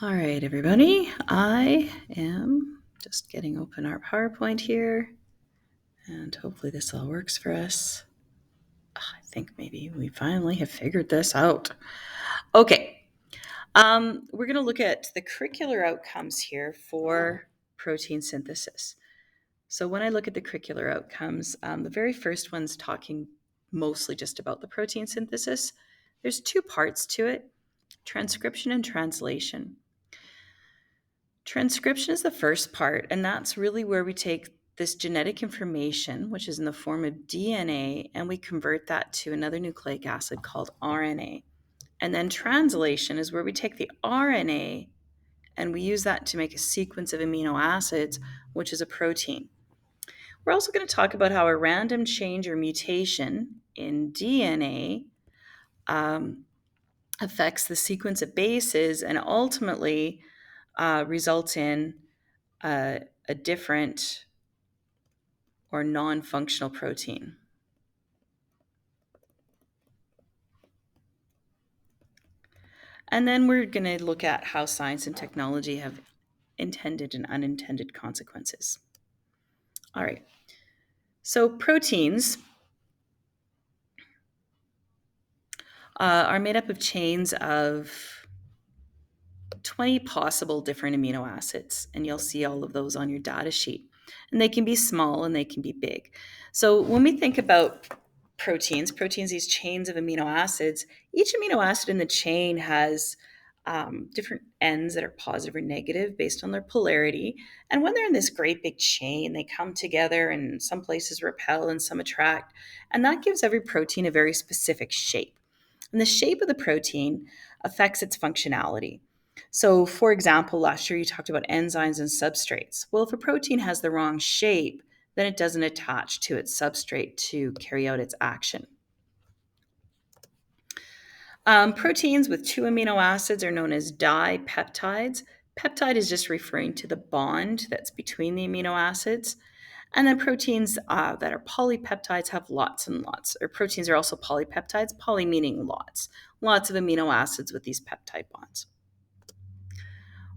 All right, everybody. I am just getting open our PowerPoint here, and hopefully this all works for us. I think maybe we finally have figured this out. Okay. We're going to look at the curricular outcomes here for protein synthesis. So when I look at the curricular outcomes, the very first one's talking mostly just about the protein synthesis. There's two parts to it: transcription and translation. Transcription is the first part, and that's really where we take this genetic information, which is in the form of DNA, and we convert that to another nucleic acid called RNA. And then translation is where we take the RNA and we use that to make a sequence of amino acids, which is a protein. We're also going to talk about how a random change or mutation in DNA affects the sequence of bases and ultimately results in a different or non-functional protein. And then we're going to look at how science and technology have intended and unintended consequences. All right. So proteins are made up of chains of 20 possible different amino acids, and you'll see all of those on your data sheet. And they can be small and they can be big. So when we think about proteins, these chains of amino acids, each amino acid in the chain has different ends that are positive or negative based on their polarity. And when they're in this great big chain, they come together and some places repel and some attract. And that gives every protein a very specific shape. And the shape of the protein affects its functionality. So, for example, last year you talked about enzymes and substrates. Well, if a protein has the wrong shape, then it doesn't attach to its substrate to carry out its action. Proteins with two amino acids are known as dipeptides. Peptide is just referring to the bond that's between the amino acids. And then proteins that are polypeptides have lots and lots, or proteins are also polypeptides, poly meaning lots of amino acids with these peptide bonds.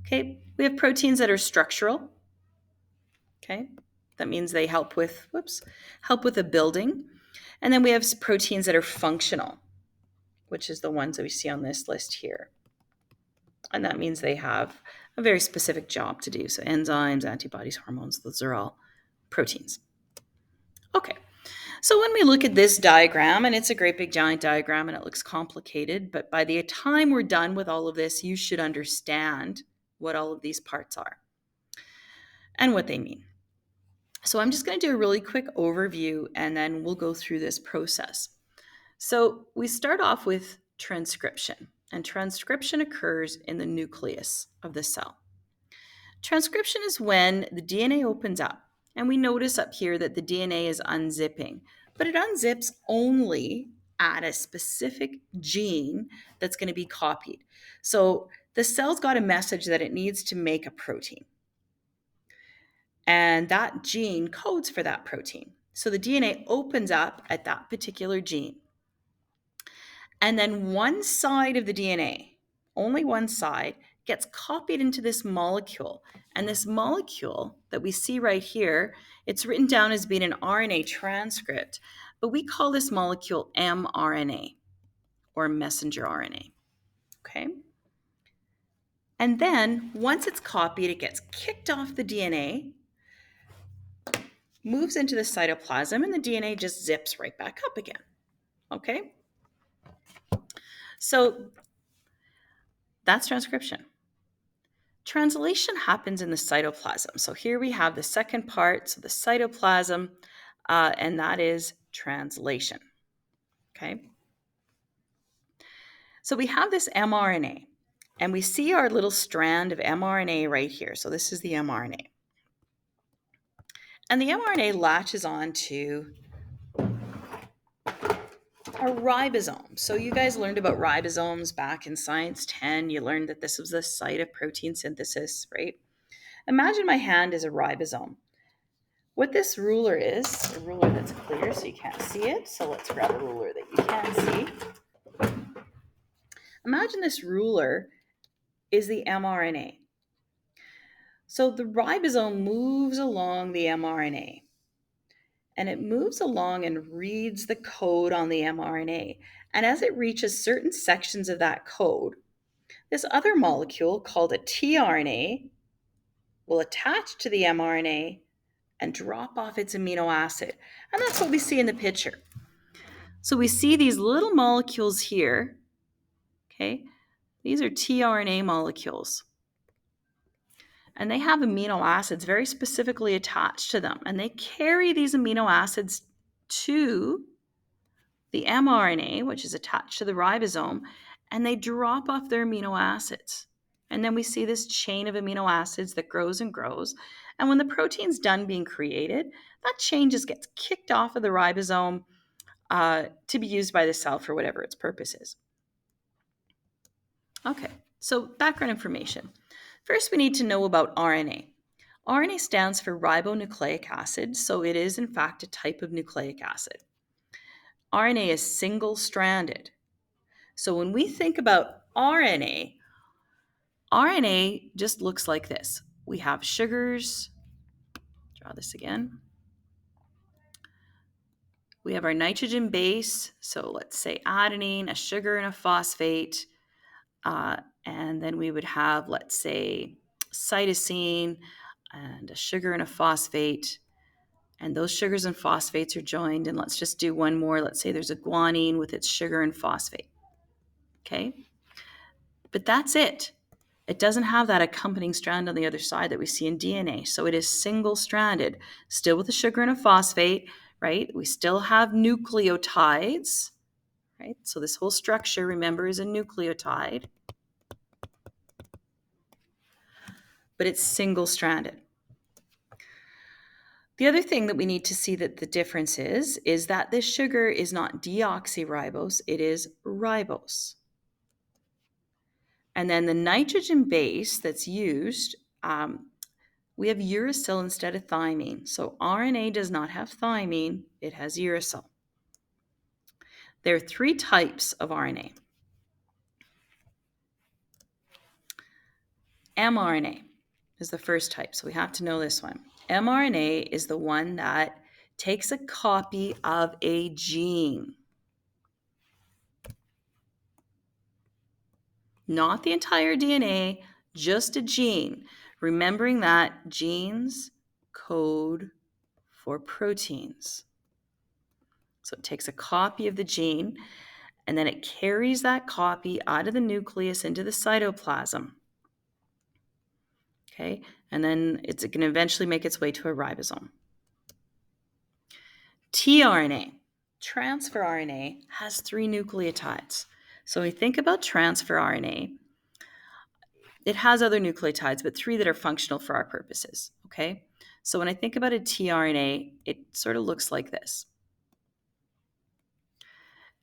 Okay, we have proteins that are structural. Okay, that means they help with the building. And then we have proteins that are functional, which is the ones that we see on this list here. And that means they have a very specific job to do. So enzymes, antibodies, hormones, those are all proteins. Okay, so when we look at this diagram, and it's a great big giant diagram and it looks complicated, but by the time we're done with all of this, you should understand what all of these parts are and what they mean. So I'm just going to do a really quick overview and then we'll go through this process. So we start off with transcription, and transcription occurs in the nucleus of the cell. Transcription is when the DNA opens up, and we notice up here that the DNA is unzipping, but it unzips only at a specific gene that's going to be copied. So the cell's got a message that it needs to make a protein, and that gene codes for that protein. So the DNA opens up at that particular gene. And then one side of the DNA, only one side, gets copied into this molecule. And this molecule that we see right here, it's written down as being an RNA transcript, but we call this molecule mRNA or messenger RNA. Okay? And then once it's copied, it gets kicked off the DNA, moves into the cytoplasm, and the DNA just zips right back up again. Okay? So that's transcription. Translation happens in the cytoplasm. So here we have the second part, so the cytoplasm, and that is translation. Okay. So we have this mRNA, and we see our little strand of mRNA right here. So this is the mRNA. And the mRNA latches on to a ribosome. So you guys learned about ribosomes back in Science 10. You learned that this was the site of protein synthesis, right? Imagine my hand is a ribosome. What this ruler is, a ruler that's clear so you can't see it. So let's grab a ruler that you can see. Imagine this ruler is the mRNA. So the ribosome moves along the mRNA, and it moves along and reads the code on the mRNA. And as it reaches certain sections of that code, this other molecule called a tRNA will attach to the mRNA and drop off its amino acid. And that's what we see in the picture. So we see these little molecules here, okay? These are tRNA molecules. And they have amino acids very specifically attached to them. And they carry these amino acids to the mRNA, which is attached to the ribosome, and they drop off their amino acids. And then we see this chain of amino acids that grows and grows. And when the protein's done being created, that chain just gets kicked off of the ribosome to be used by the cell for whatever its purpose is. Okay, so background information. First, we need to know about RNA. RNA stands for ribonucleic acid, so it is in fact a type of nucleic acid. RNA is single-stranded. So when we think about RNA, RNA just looks like this. We have sugars. Draw this again. We have our nitrogen base. So let's say adenine, a sugar, and a phosphate. And then we would have, let's say, cytosine and a sugar and a phosphate. And those sugars and phosphates are joined. And let's just do one more. Let's say there's a guanine with its sugar and phosphate. Okay? But that's it. It doesn't have that accompanying strand on the other side that we see in DNA. So it is single-stranded, still with a sugar and a phosphate, right? We still have nucleotides, right? So this whole structure, remember, is a nucleotide. But it's single-stranded. The other thing that we need to see that the difference is that this sugar is not deoxyribose, it is ribose. And then the nitrogen base that's used, we have uracil instead of thymine. So RNA does not have thymine, it has uracil. There are 3 types of RNA. mRNA is the first type, so we have to know this one. mRNA is the one that takes a copy of a gene. Not the entire DNA, just a gene. Remembering that genes code for proteins. So it takes a copy of the gene, and then it carries that copy out of the nucleus into the cytoplasm. Okay, and then it's going to eventually make its way to a ribosome. tRNA, transfer RNA, has 3 nucleotides. So when we think about transfer RNA, it has other nucleotides, but 3 that are functional for our purposes. Okay, so when I think about a tRNA, it sort of looks like this.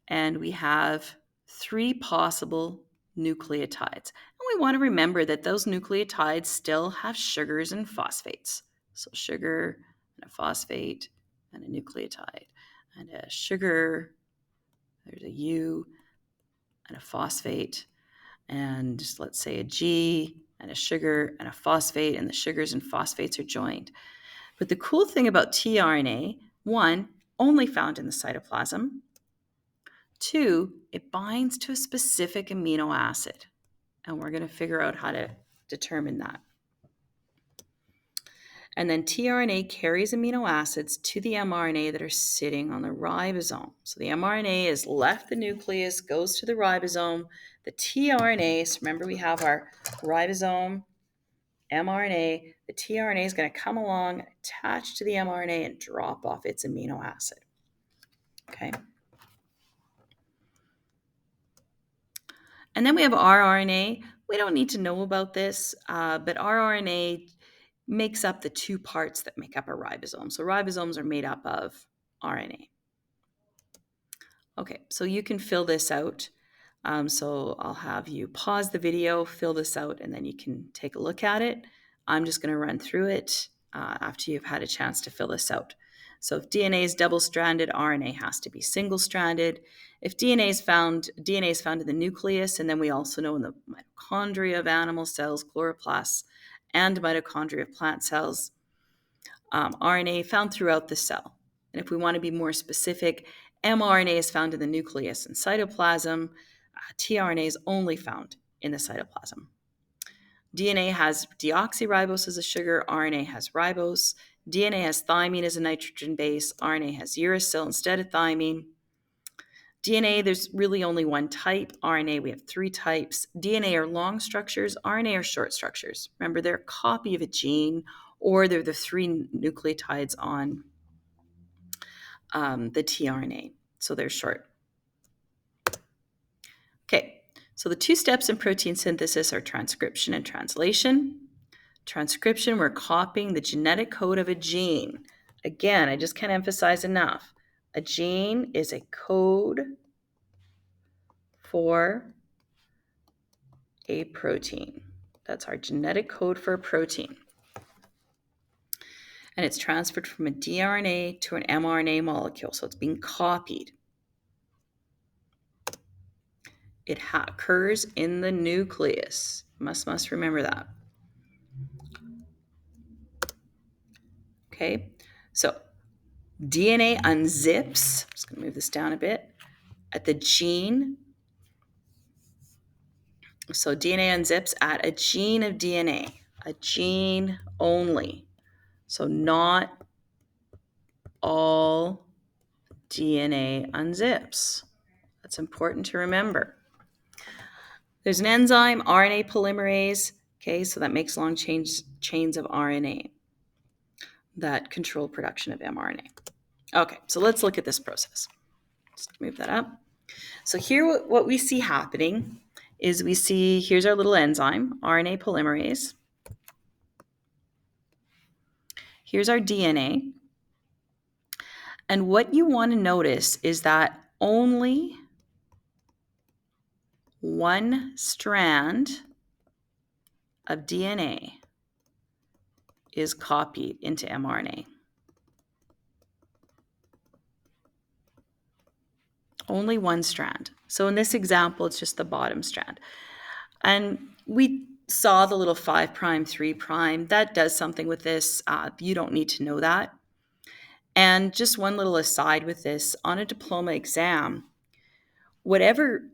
And we have 3 possible nucleotides. And we want to remember that those nucleotides still have sugars and phosphates. So sugar and a phosphate and a nucleotide. And a sugar, there's a U and a phosphate. And just let's say a G and a sugar and a phosphate, and the sugars and phosphates are joined. But the cool thing about tRNA, 1, only found in the cytoplasm. 2, it binds to a specific amino acid, and we're going to figure out how to determine that. And then tRNA carries amino acids to the mRNA that are sitting on the ribosome. So the mRNA has left the nucleus, goes to the ribosome. The tRNA, so remember we have our ribosome, mRNA. The tRNA is going to come along, attach to the mRNA, and drop off its amino acid. Okay. And then we have rRNA. We don't need to know about this, but rRNA makes up the 2 parts that make up a ribosome. So ribosomes are made up of RNA. Okay, so you can fill this out. So I'll have you pause the video, fill this out, and then you can take a look at it. I'm just going to run through it after you've had a chance to fill this out. So if DNA is double-stranded, RNA has to be single-stranded. If DNA is found in the nucleus, and then we also know in the mitochondria of animal cells, chloroplasts, and mitochondria of plant cells, RNA found throughout the cell. And if we want to be more specific, mRNA is found in the nucleus and cytoplasm. tRNA is only found in the cytoplasm. DNA has deoxyribose as a sugar, RNA has ribose. DNA has thymine as a nitrogen base, RNA has uracil instead of thymine. DNA, there's really only one type. RNA, we have three types. DNA are long structures, RNA are short structures. Remember, they're a copy of a gene, or they're the three nucleotides on the tRNA. So they're short. Okay, so the two steps in protein synthesis are transcription and translation. Transcription, we're copying the genetic code of a gene. Again, I just can't emphasize enough. A gene is a code for a protein. That's our genetic code for a protein. And it's transferred from a dRNA to an mRNA molecule, so it's being copied. It occurs in the nucleus. Must remember that. Okay, so DNA unzips. I'm just going to move this down a bit. At the gene. So DNA unzips at a gene of DNA, a gene only. So not all DNA unzips. That's important to remember. There's an enzyme, RNA polymerase, okay, so that makes long chains of RNA that control production of mRNA. Okay, so let's look at this process. Just move that up. So here what we see happening is here's our little enzyme, RNA polymerase. Here's our DNA. And what you want to notice is that only one strand of DNA is copied into mRNA. Only one strand. So in this example, it's just the bottom strand. And we saw the little 5', 3'. That does something with this. You don't need to know that. And just one little aside with this, on a diploma exam, whatever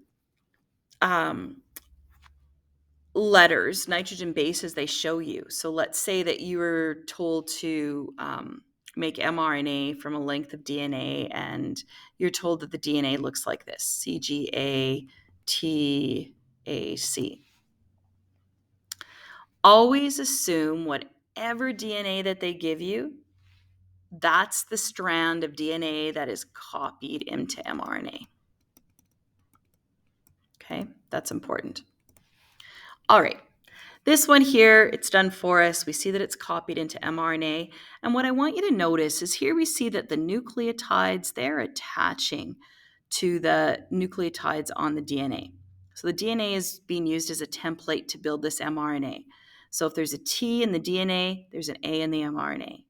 letters, nitrogen bases they show you. So let's say that you were told to make mRNA from a length of DNA, and you're told that the DNA looks like this, CGATAC. Always assume whatever DNA that they give you, that's the strand of DNA that is copied into mRNA. Okay, that's important. All right. This one here, it's done for us. We see that it's copied into mRNA. And what I want you to notice is here we see that the nucleotides, they're attaching to the nucleotides on the DNA. So the DNA is being used as a template to build this mRNA. So if there's a T in the DNA, there's an A in the mRNA.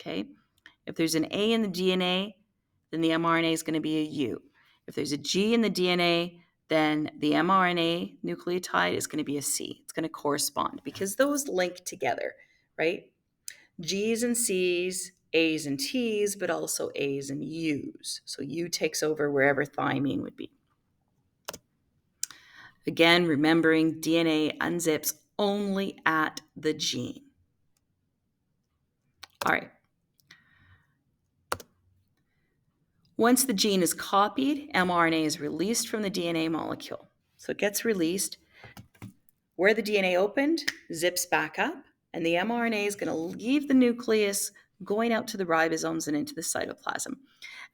Okay? If there's an A in the DNA, then the mRNA is going to be a U. If there's a G in the DNA, then the mRNA nucleotide is going to be a C. It's going to correspond because those link together, right? G's and C's, A's and T's, but also A's and U's. So U takes over wherever thymine would be. Again, remembering DNA unzips only at the gene. All right. Once the gene is copied, mRNA is released from the DNA molecule. So it gets released. Where the DNA opened, zips back up, and the mRNA is going to leave the nucleus, going out to the ribosomes and into the cytoplasm.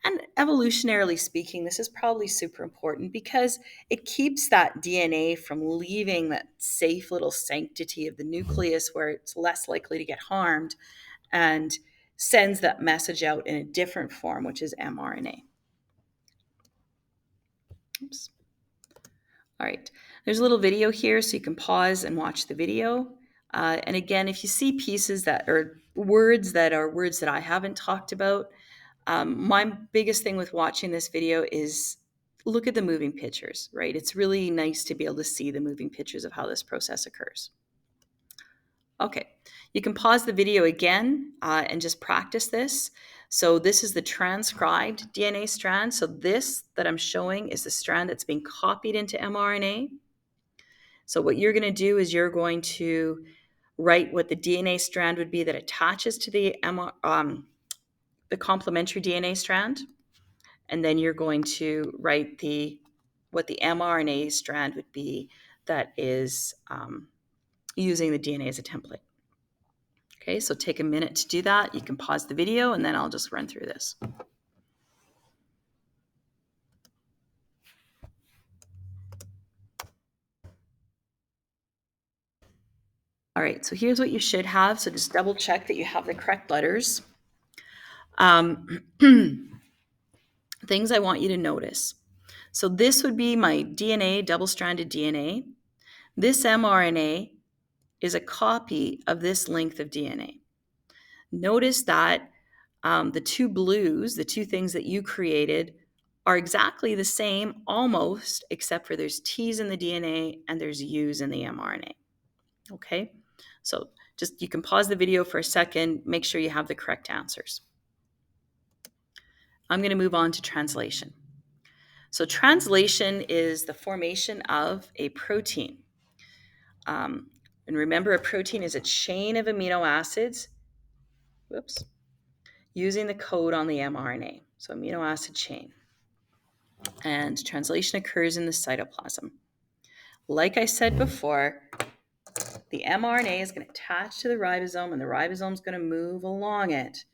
And evolutionarily speaking, this is probably super important because it keeps that DNA from leaving that safe little sanctity of the nucleus where it's less likely to get harmed, and sends that message out in a different form, which is mRNA. Oops. All right, there's a little video here, so you can pause and watch the video. And again, if you see pieces that are words that I haven't talked about, my biggest thing with watching this video is look at the moving pictures, right? It's really nice to be able to see the moving pictures of how this process occurs. Okay, you can pause the video again and just practice this. So this is the transcribed DNA strand. So this that I'm showing is the strand that's being copied into mRNA. So what you're going to do is you're going to write what the DNA strand would be that attaches to the complementary DNA strand, and then you're going to write what the mRNA strand would be that is using the DNA as a template. Okay, so take a minute to do that. You can pause the video and then I'll just run through this. All right, so here's what you should have. So just double check that you have the correct letters. Things I want you to notice. So this would be my DNA, double-stranded DNA. This mRNA is a copy of this length of DNA. Notice that the two blues, the two things that you created, are exactly the same almost, except for there's T's in the DNA and there's U's in the mRNA. Okay, so just you can pause the video for a second, make sure you have the correct answers. I'm going to move on to translation. So translation is the formation of a protein. And remember, a protein is a chain of amino acids, using the code on the mRNA. So amino acid chain. And translation occurs in the cytoplasm. Like I said before, the mRNA is going to attach to the ribosome, and the ribosome is going to move along it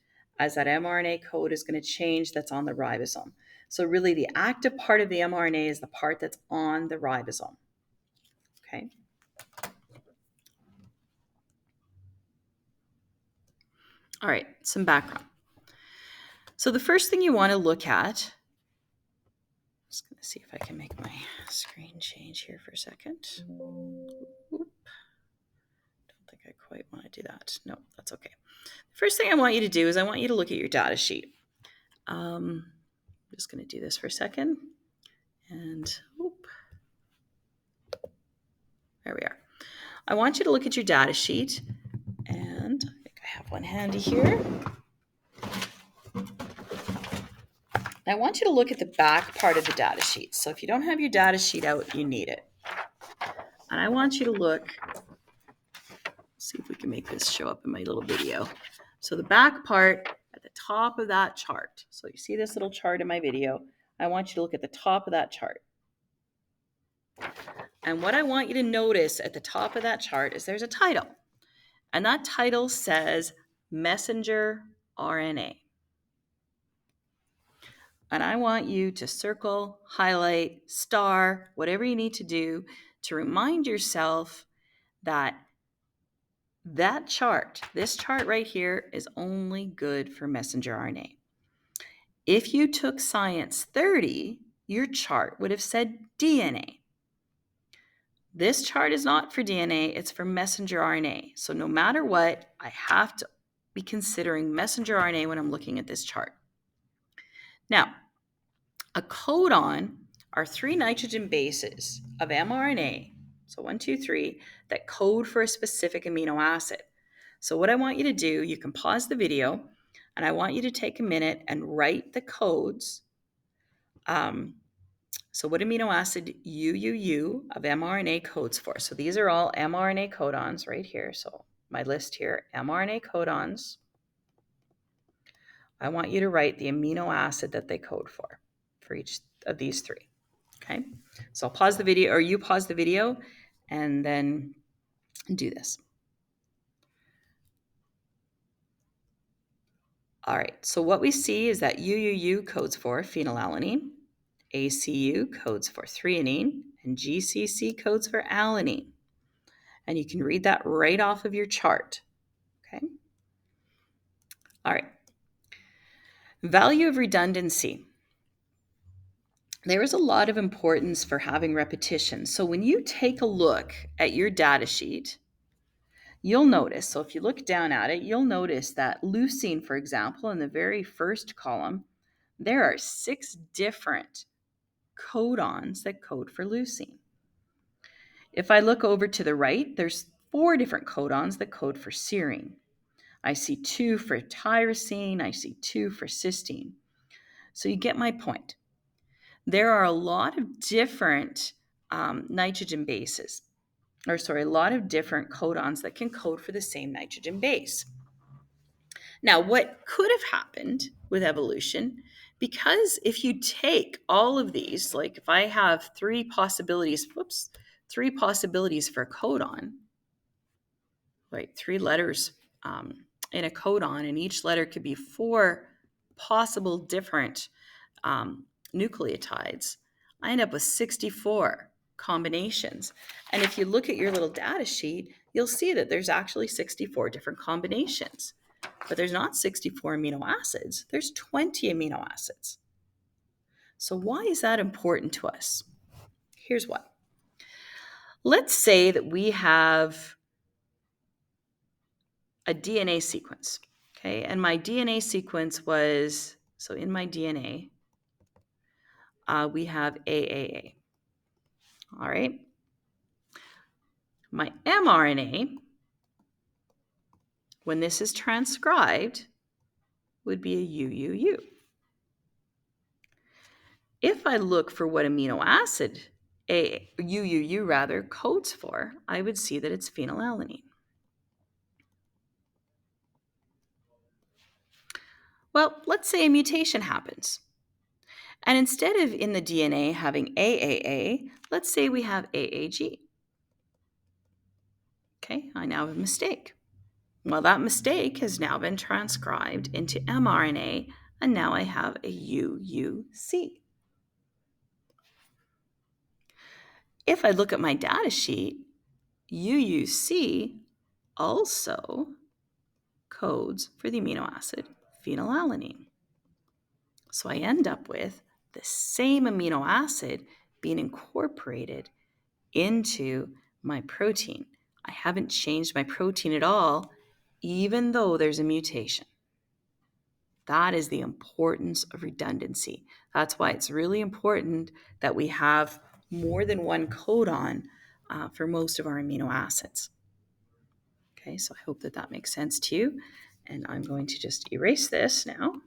as that mRNA code is going to change that's on the ribosome. So really the active part of the mRNA is the part that's on the ribosome. Okay. All right, some background. So the first thing you want to look at, I'm just going to see if I can make my screen change here for a second. Don't think I quite want to do that. No, that's okay. The first thing I want you to do is I want you to look at your data sheet. I'm just going to do this for a second. And there we are. I want you to look at your data sheet. And I think I have one handy here. I want you to look at the back part of the data sheet. So if you don't have your data sheet out, you need it. And I want you to look, see if we can make this show up in my little video. So the back part at the top of that chart. So you see this little chart in my video. I want you to look at the top of that chart. And what I want you to notice at the top of that chart is there's a title. And that title says messenger RNA. And I want you to circle, highlight, star, whatever you need to do to remind yourself that chart, this chart right here, is only good for messenger RNA. If you took Science 30, your chart would have said DNA. This chart is not for DNA, it's for messenger RNA. So no matter what, I have to be considering messenger RNA when I'm looking at this chart. Now, a codon are 3 nitrogen bases of mRNA, so 1, 2, 3, that code for a specific amino acid. So what I want you to do, you can pause the video, and I want you to take a minute and write the codes. So what amino acid UUU of mRNA codes for? So these are all mRNA codons right here. So my list here, mRNA codons. I want you to write the amino acid that they code for each of these 3. Okay, so I'll pause the video, or you pause the video, and then do this. All right, so what we see is that UUU codes for phenylalanine, ACU codes for threonine, and GCC codes for alanine. And you can read that right off of your chart. Okay. All right. Value of redundancy. There is a lot of importance for having repetition. So when you take a look at your data sheet, you'll notice, so if you look down at it, you'll notice that leucine, for example, in the very first column, there are 6 different codons that code for leucine. If I look over to the right, there's 4 different codons that code for serine. I see 2 for tyrosine, I see 2 for cysteine. So you get my point. There are a lot of different nitrogen bases, a lot of different codons that can code for the same nitrogen base. Now, what could have happened with evolution, because if you take all of these, like if I have 3 possibilities for a codon, right, 3 letters in a codon, and each letter could be 4 possible different nucleotides, I end up with 64 combinations. And if you look at your little data sheet, you'll see that there's actually 64 different combinations. But there's not 64 amino acids, there's 20 amino acids. So why is that important to us? Here's why. Let's say that we have a DNA sequence, okay? And my DNA sequence was, so in my DNA, we have AAA. All right. My mRNA, when this is transcribed, would be a UUU. If I look for what amino acid UUU codes for, I would see that it's phenylalanine. Well, let's say a mutation happens. And instead of in the DNA having AAA, let's say we have AAG. Okay, I now have a mistake. Well, that mistake has now been transcribed into mRNA, and now I have a UUC. If I look at my data sheet, UUC also codes for the amino acid phenylalanine. So I end up with the same amino acid being incorporated into my protein. I haven't changed my protein at all, even though there's a mutation. That is the importance of redundancy. That's why it's really important that we have more than one codon for most of our amino acids. Okay, so I hope that that makes sense to you. And I'm going to just erase this now.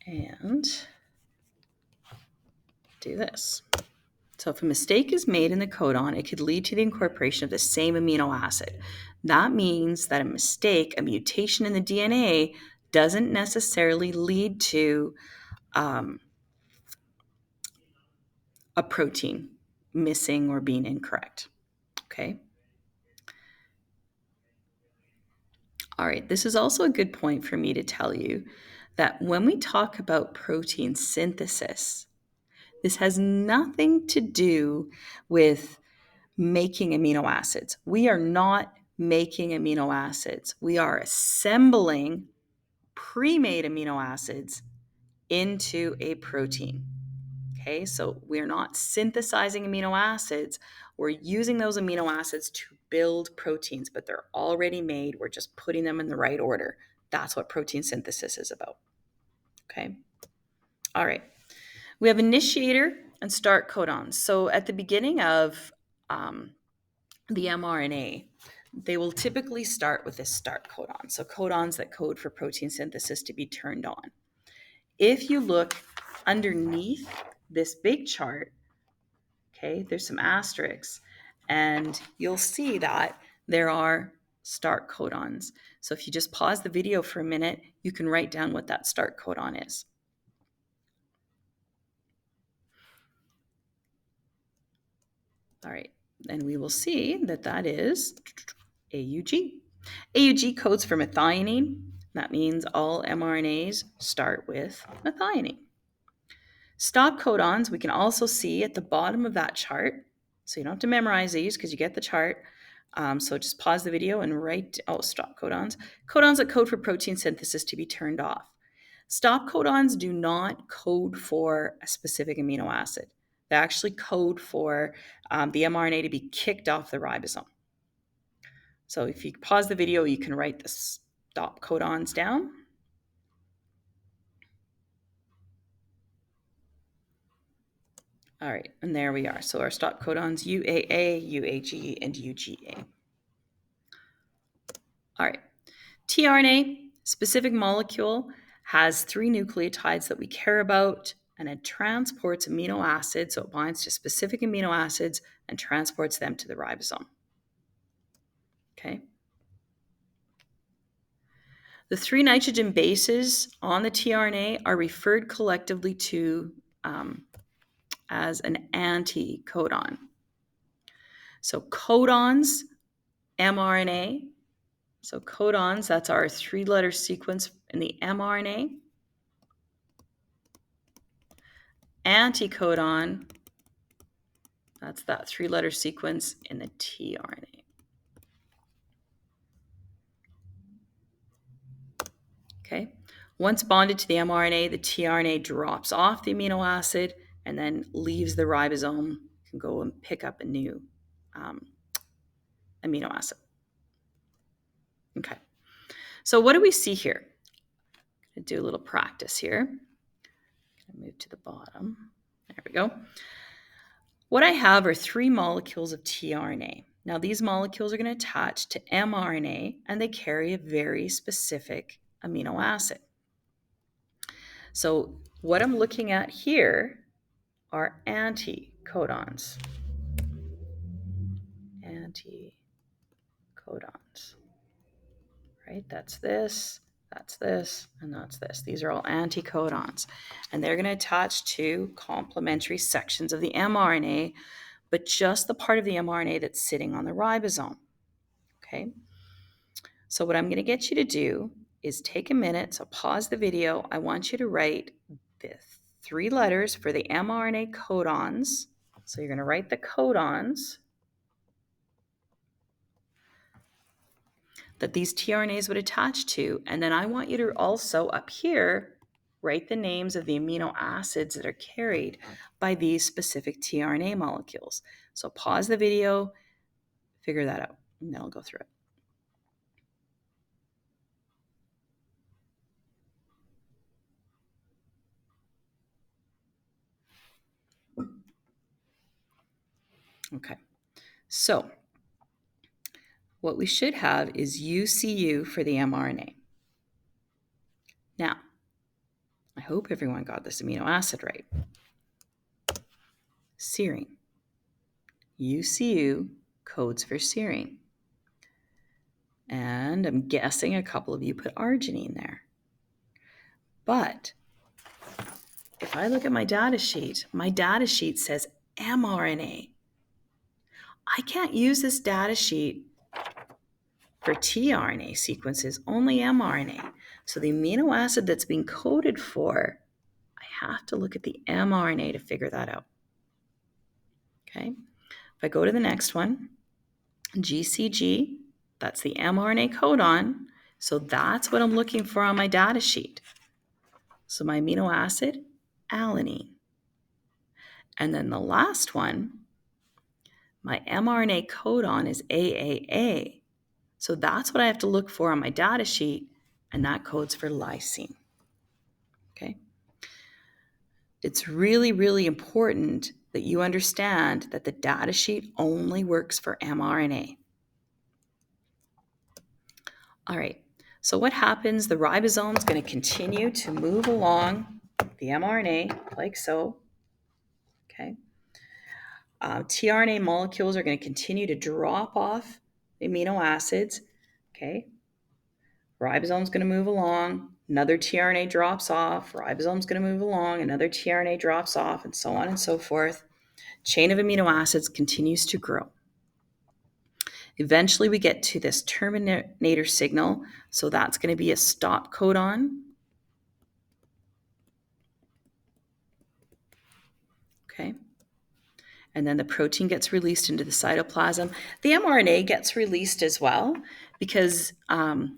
And do this. So if a mistake is made in the codon, it could lead to the incorporation of the same amino acid. That means that a mistake, a mutation in the DNA, doesn't necessarily lead to a protein missing or being incorrect. Okay. All right, this is also a good point for me to tell you that when we talk about protein synthesis, this has nothing to do with making amino acids. We are not making amino acids. We are assembling pre-made amino acids into a protein. Okay, so we're not synthesizing amino acids. We're using those amino acids to build proteins, but they're already made. We're just putting them in the right order. That's what protein synthesis is about. Okay. All right. We have initiator and start codons. So at the beginning of the mRNA, they will typically start with this start codon. So codons that code for protein synthesis to be turned on. If you look underneath this big chart, okay, there's some asterisks, and you'll see that there are start codons. So if you just pause the video for a minute, you can write down what that start codon is. All right, and we will see that that is AUG. AUG codes for methionine. That means all mRNAs start with methionine. Stop codons, we can also see at the bottom of that chart. So you don't have to memorize these because you get the chart. So just pause the video and write, stop codons. Codons that code for protein synthesis to be turned off. Stop codons do not code for a specific amino acid. They actually code for the mRNA to be kicked off the ribosome. So if you pause the video, you can write the stop codons down. All right, and there we are. So our stop codons UAA, UAG, and UGA. All right, tRNA, specific molecule, has 3 nucleotides that we care about, and it transports amino acids, so it binds to specific amino acids and transports them to the ribosome. Okay. The 3 nitrogen bases on the tRNA are referred collectively to as an anticodon. So codons, mRNA. So codons, that's our 3-letter sequence in the mRNA. Anticodon, that's that 3-letter sequence in the tRNA. Okay. Once bonded to the mRNA, the tRNA drops off the amino acid and then leaves the ribosome. You can go and pick up a new amino acid. Okay. So what do we see here? I'm going to do a little practice here. Move to the bottom. There we go. What I have are 3 molecules of tRNA. Now, these molecules are going to attach to mRNA, and they carry a very specific amino acid. So what I'm looking at here are anticodons. Anticodons. Right? That's this, and that's this. These are all anticodons. And they're going to attach to complementary sections of the mRNA, but just the part of the mRNA that's sitting on the ribosome. Okay? So what I'm going to get you to do is take a minute, so pause the video. I want you to write the 3 letters for the mRNA codons. So you're going to write the codons that these tRNAs would attach to. And then I want you to also up here write the names of the amino acids that are carried by these specific tRNA molecules. So pause the video, figure that out, and then I'll go through it. Okay, so what we should have is UCU for the mRNA. Now, I hope everyone got this amino acid right. Serine. UCU codes for serine. And I'm guessing a couple of you put arginine there. But if I look at my data sheet says mRNA. I can't use this data sheet for tRNA sequences, only mRNA. So the amino acid that's being coded for, I have to look at the mRNA to figure that out. Okay. If I go to the next one, GCG, that's the mRNA codon. So that's what I'm looking for on my data sheet. So my amino acid, alanine. And then the last one, my mRNA codon is AAA. So that's what I have to look for on my data sheet, and that codes for lysine. Okay? It's really, really important that you understand that the data sheet only works for mRNA. All right, so what happens? The ribosome is going to continue to move along the mRNA like so. Okay. tRNA molecules are going to continue to drop off the amino acids. Okay. Ribosome's going to move along. Another tRNA drops off. Ribosome's going to move along. Another tRNA drops off, and so on and so forth. Chain of amino acids continues to grow. Eventually, we get to this terminator signal. So that's going to be a stop codon. Okay. And then the protein gets released into the cytoplasm. The mRNA gets released as well because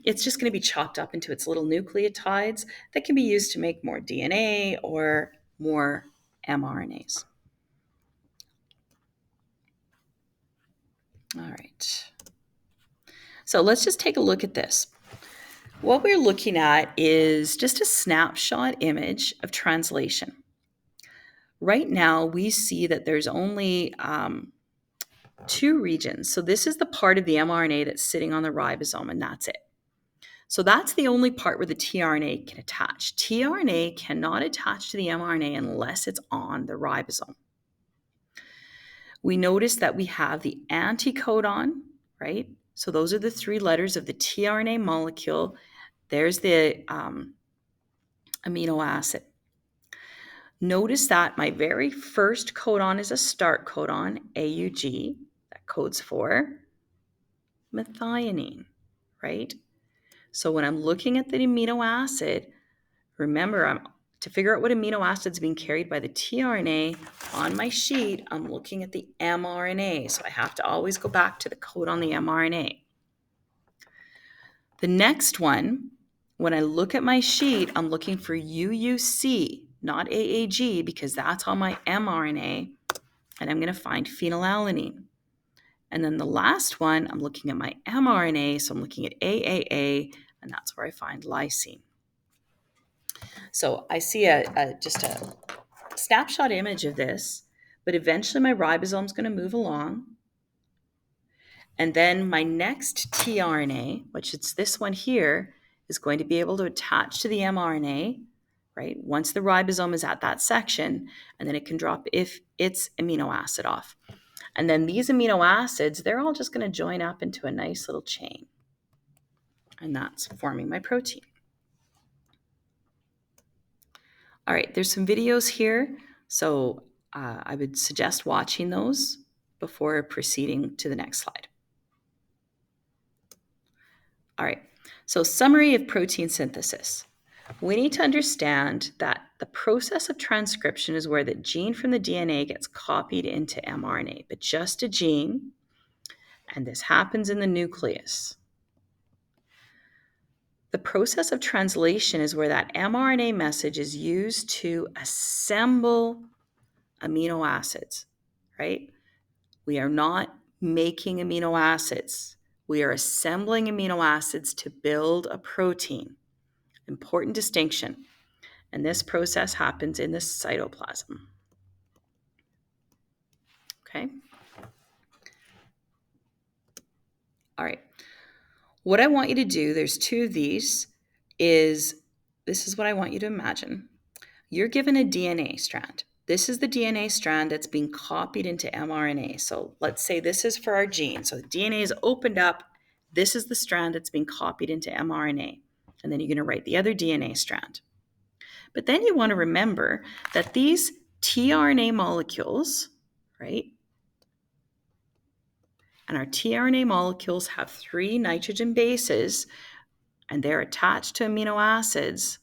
it's just going to be chopped up into its little nucleotides that can be used to make more DNA or more mRNAs. All right. So let's just take a look at this. What we're looking at is just a snapshot image of translation. Right now, we see that there's only two regions. So this is the part of the mRNA that's sitting on the ribosome, and that's it. So that's the only part where the tRNA can attach. tRNA cannot attach to the mRNA unless it's on the ribosome. We notice that we have the anticodon, right? So those are the three letters of the tRNA molecule. There's the amino acid. Notice that my very first codon is a start codon, AUG, that codes for methionine, right? So when I'm looking at the amino acid, remember, to figure out what amino acid is being carried by the tRNA on my sheet, I'm looking at the mRNA. So I have to always go back to the code on the mRNA. The next one, when I look at my sheet, I'm looking for UUC, not AAG, because that's on my mRNA, and I'm going to find phenylalanine. And then the last one, I'm looking at my mRNA, so I'm looking at AAA, and that's where I find lysine. So I see just a snapshot image of this, but eventually my ribosome is going to move along. And then my next tRNA, which is this one here, is going to be able to attach to the mRNA, right? Once the ribosome is at that section, and then it can drop its amino acid off. And then these amino acids, they're all just going to join up into a nice little chain. And that's forming my protein. All right, there's some videos here. So I would suggest watching those before proceeding to the next slide. All right, so summary of protein synthesis. We need to understand that the process of transcription is where the gene from the DNA gets copied into mRNA, but just a gene, and this happens in the nucleus. The process of translation is where that mRNA message is used to assemble amino acids, right? We are not making amino acids. We are assembling amino acids to build a protein. Important distinction. And this process happens in the cytoplasm. Okay? All right. What I want you to do, there's two of these, this is what I want you to imagine. You're given a DNA strand. This is the DNA strand that's being copied into mRNA. So let's say this is for our gene. So the DNA is opened up. This is the strand that's being copied into mRNA. And then you're going to write the other DNA strand. But then you want to remember that these tRNA molecules, right? And our tRNA molecules have 3 nitrogen bases, and they're attached to amino acids.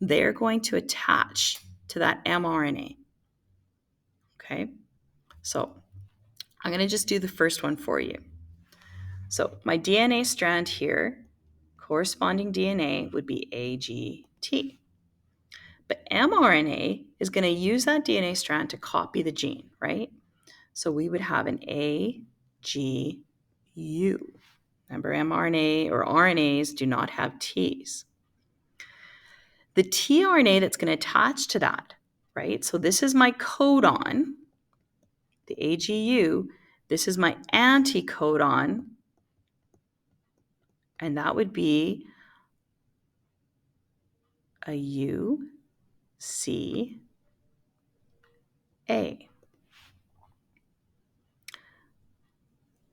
They're going to attach to that mRNA. Okay, so I'm going to just do the first one for you. So my DNA strand here, corresponding DNA would be AGT. But mRNA is going to use that DNA strand to copy the gene, right? So we would have an AGU. Remember, mRNA or RNAs do not have T's. The tRNA that's going to attach to that, right? So this is my codon, the AGU. This is my anticodon, and that would be a UCA.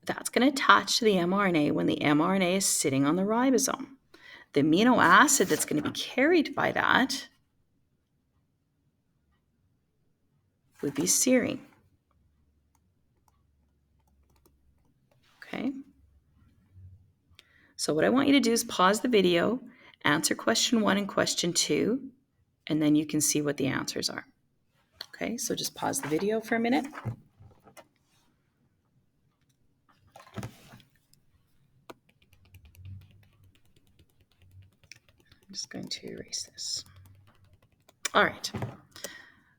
That's going to attach to the mRNA when the mRNA is sitting on the ribosome. The amino acid that's going to be carried by that would be serine. Okay. So what I want you to do is pause the video, answer question 1 and question 2, and then you can see what the answers are. Okay, so just pause the video for a minute. I'm just going to erase this. All right,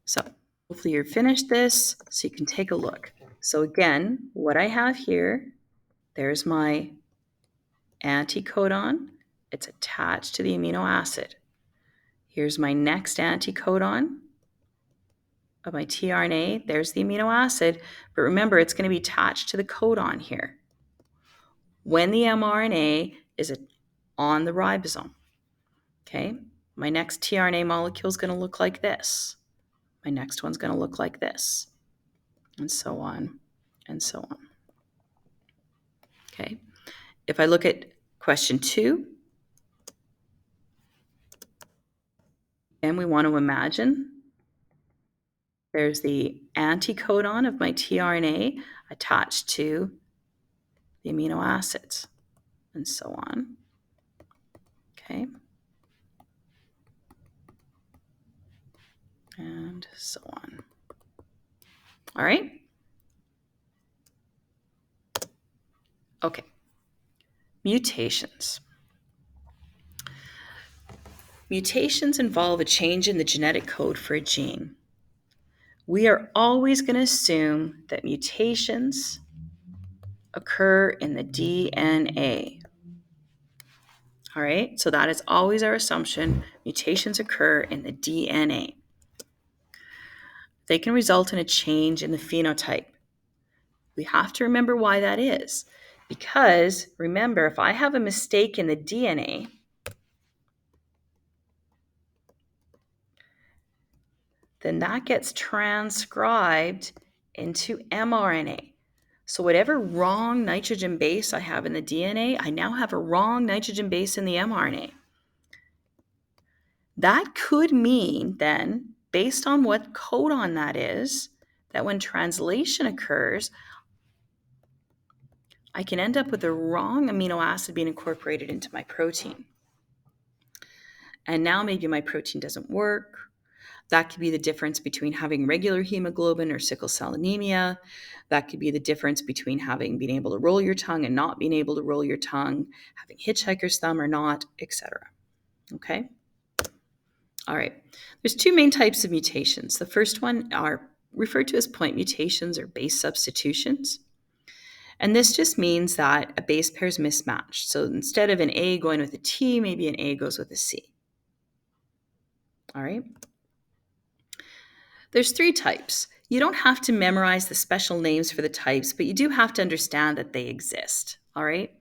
so hopefully you're finished this so you can take a look. So again, what I have here, there's my anticodon. It's attached to the amino acid. Here's my next anticodon of my tRNA. There's the amino acid. But remember, it's going to be attached to the codon here when the mRNA is on the ribosome. Okay, my next tRNA molecule is going to look like this. My next one's going to look like this, and so on, and so on. Okay, if I look at question 2, and we want to imagine there's the anticodon of my tRNA attached to the amino acids, and so on. Okay, and so on. All right. Okay. Mutations. Mutations involve a change in the genetic code for a gene. We are always going to assume that mutations occur in the DNA. All right, so that is always our assumption. Mutations occur in the DNA. They can result in a change in the phenotype. We have to remember why that is. Because remember, if I have a mistake in the DNA, then that gets transcribed into mRNA. So whatever wrong nitrogen base I have in the DNA, I now have a wrong nitrogen base in the mRNA. That could mean then, based on what codon that is, that when translation occurs, I can end up with the wrong amino acid being incorporated into my protein. And now maybe my protein doesn't work. That could be the difference between having regular hemoglobin or sickle cell anemia. That could be the difference between being able to roll your tongue and not being able to roll your tongue, having hitchhiker's thumb or not, etc. Okay? All right. There's 2 main types of mutations. The first one are referred to as point mutations or base substitutions. And this just means that a base pair is mismatched. So instead of an A going with a T, maybe an A goes with a C. All right. There's 3 types. You don't have to memorize the special names for the types, but you do have to understand that they exist. All right.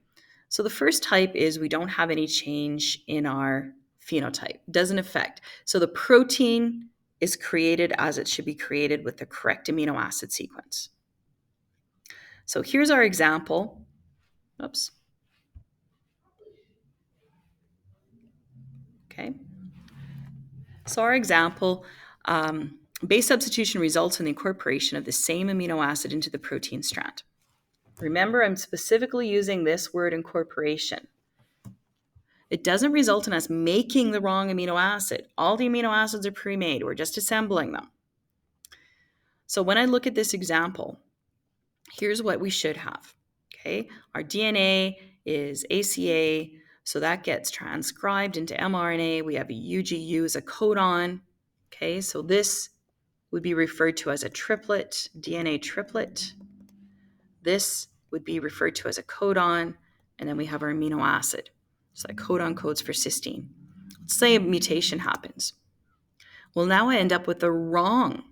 So the first type is we don't have any change in our phenotype. Doesn't affect. So the protein is created as it should be created with the correct amino acid sequence. So here's our example. Oops. Okay. So our example, base substitution results in the incorporation of the same amino acid into the protein strand. Remember, I'm specifically using this word incorporation. It doesn't result in us making the wrong amino acid. All the amino acids are pre-made. We're just assembling them. So when I look at this example, here's what we should have. Okay, our DNA is ACA, so that gets transcribed into mRNA. We have a UGU as a codon. Okay, so this would be referred to as a triplet, DNA triplet. This would be referred to as a codon, and then we have our amino acid. So that codon codes for cysteine. Let's say a mutation happens. Well, now I end up with the wrong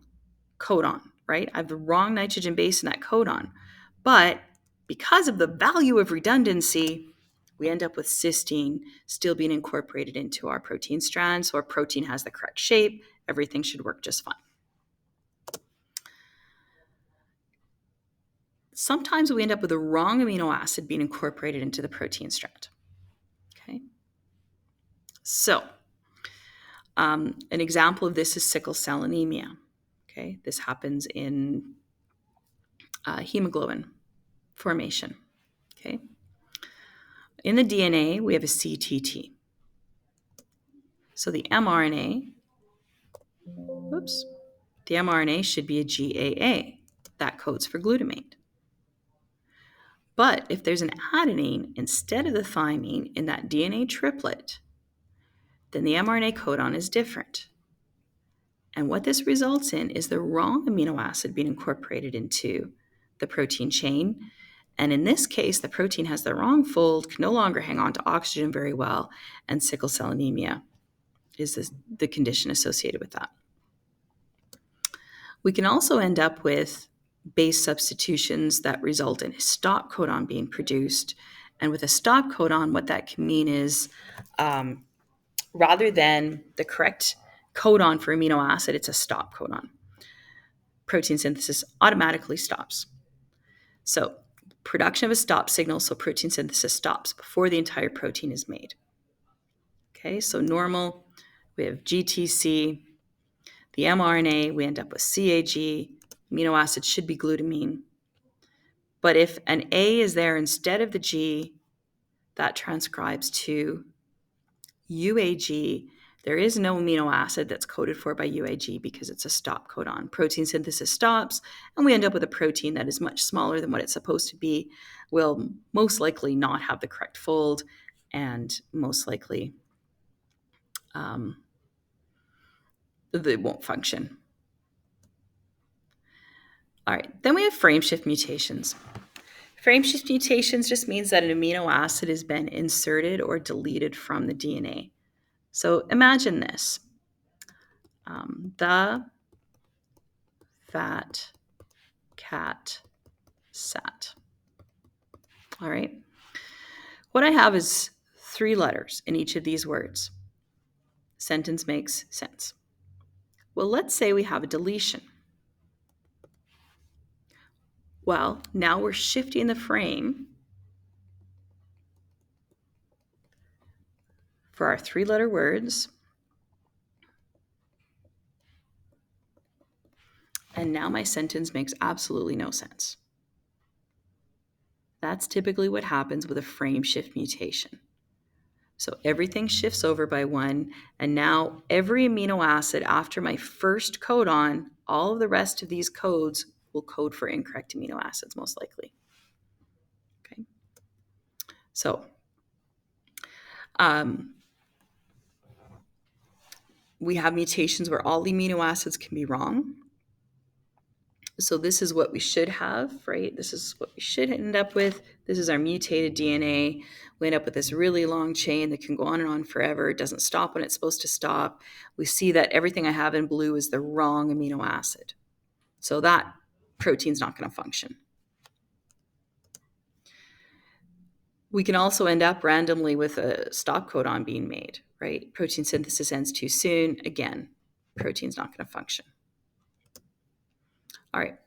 codon, right? I have the wrong nitrogen base in that codon. But because of the value of redundancy, we end up with cysteine still being incorporated into our protein strand. So our protein has the correct shape. Everything should work just fine. Sometimes we end up with the wrong amino acid being incorporated into the protein strand. Okay. So an example of this is sickle cell anemia. Okay. This happens in hemoglobin formation. Okay. In the DNA, we have a CTT. So the mRNA, the mRNA should be a GAA. That codes for glutamate. But if there's an adenine instead of the thymine in that DNA triplet, then the mRNA codon is different. And what this results in is the wrong amino acid being incorporated into the protein chain. And in this case, the protein has the wrong fold, can no longer hang on to oxygen very well, and sickle cell anemia is the condition associated with that. We can also end up with base substitutions that result in a stop codon being produced. And with a stop codon, what that can mean is rather than the correct codon for amino acid, it's a stop codon. Protein synthesis automatically stops. So production of a stop signal, so protein synthesis stops before the entire protein is made. Okay, so normal, we have GTC. The mRNA, we end up with CAG. Amino acid should be glutamine. But if an A is there instead of the G, that transcribes to UAG. There is no amino acid that's coded for by UAG because it's a stop codon. Protein synthesis stops, and we end up with a protein that is much smaller than what it's supposed to be, will most likely not have the correct fold, and most likely it won't function. All right, then we have frame shift mutations. Frame shift mutations just means that an amino acid has been inserted or deleted from the DNA. So imagine this. The fat cat sat. All right. What I have is 3 letters in each of these words. Sentence makes sense. Well, let's say we have a deletion. Well, now we're shifting the frame for our 3-letter words. And now my sentence makes absolutely no sense. That's typically what happens with a frame shift mutation. So everything shifts over by 1, and now every amino acid after my first codon, all of the rest of these codes will code for incorrect amino acids most likely. Okay. So we have mutations where all the amino acids can be wrong. So this is what we should have, right? This is what we should end up with. This is our mutated DNA. We end up with this really long chain that can go on and on forever. It doesn't stop when it's supposed to stop. We see that everything I have in blue is the wrong amino acid. So that protein's not going to function. We can also end up randomly with a stop codon being made, right? Protein synthesis ends too soon. Again, protein's not going to function. All right,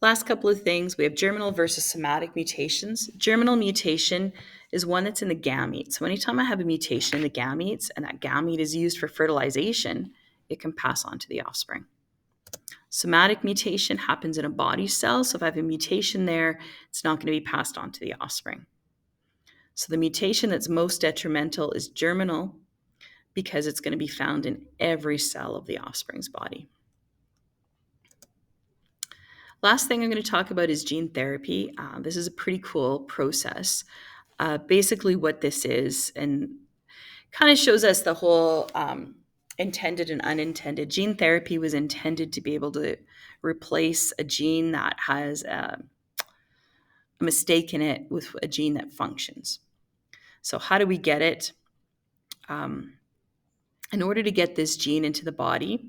last couple of things. We have germinal versus somatic mutations. Germinal mutation is one that's in the gamete. So anytime I have a mutation in the gametes and that gamete is used for fertilization, it can pass on to the offspring. Somatic mutation happens in a body cell. So if I have a mutation there, it's not going to be passed on to the offspring. So the mutation that's most detrimental is germinal because it's going to be found in every cell of the offspring's body. Last thing I'm going to talk about is gene therapy. This is a pretty cool process. Basically what this is, and kind of shows us the whole intended and unintended. Gene therapy was intended to be able to replace a gene that has a mistake in it with a gene that functions. So how do we get it? In order to get this gene into the body,